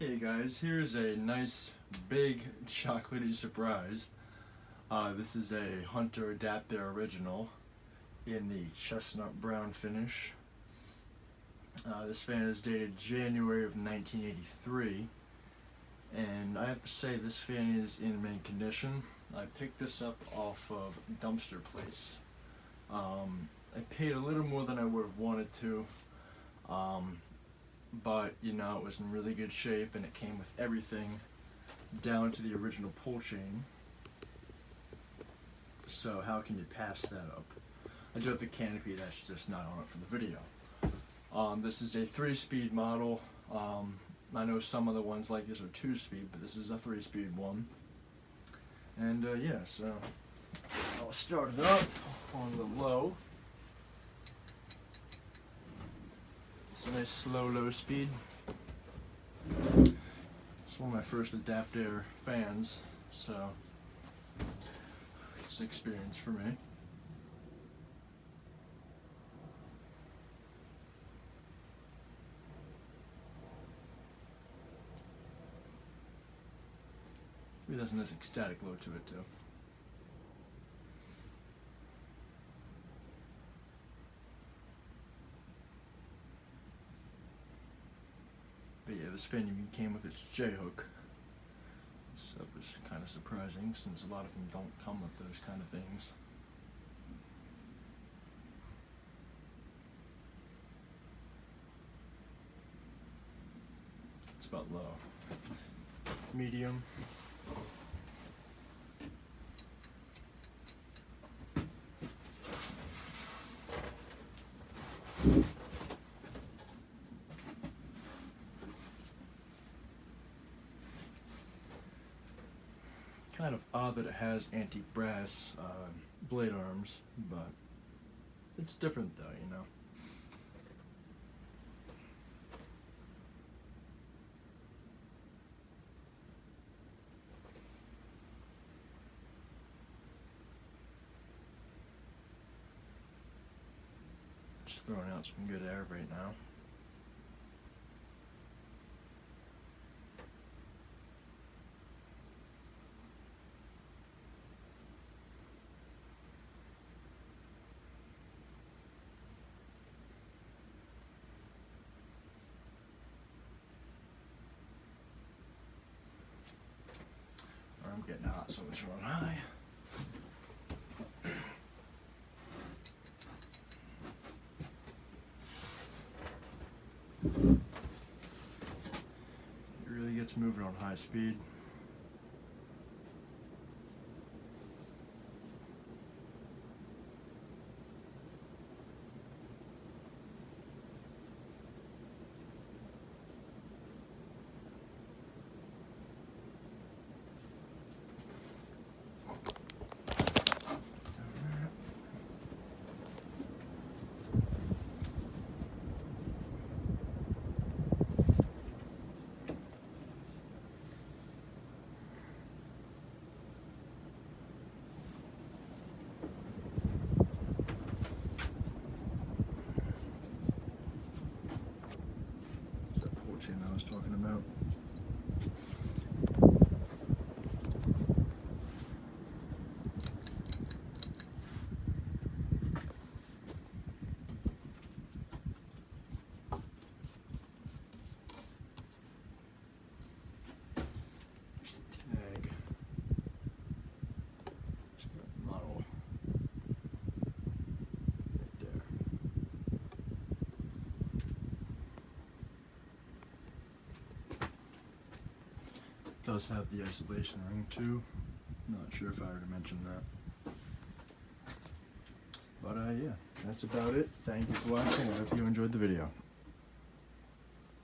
Hey guys, here's a nice big chocolatey surprise. This is a Hunter Adapter original in the chestnut brown finish. This fan is dated January of 1983, and I have to say this fan is in mint condition. I picked this up off of Dumpster Place. I paid a little more than I would have wanted to. But you know, it was in really good shape and it came with everything down to the original pull chain. So how can you pass that up? I do have the canopy, that's just not on it for the video. This is a 3-speed model. I know some of the ones like this are 2-speed, but this is a 3-speed one. And yeah, so I'll start it up on the low. It's a nice slow, low speed. It's one of my first Adapter fans, so it's an experience for me. It has a nice ecstatic look to it too. But yeah, this fan even came with its J-hook, so it was kind of surprising since a lot of them don't come with those kind of things. It's about low. Medium. Kind of odd that it has antique brass blade arms, but it's different though, you know. Just throwing out some good air right now. I'm getting hot, so it's run high. It really gets moving on high speed. I was talking about. Tag. Model. Right there. Does have the isolation ring too. Not sure if I already mentioned that. But yeah, that's about it. Thank you for watching. I hope you enjoyed the video.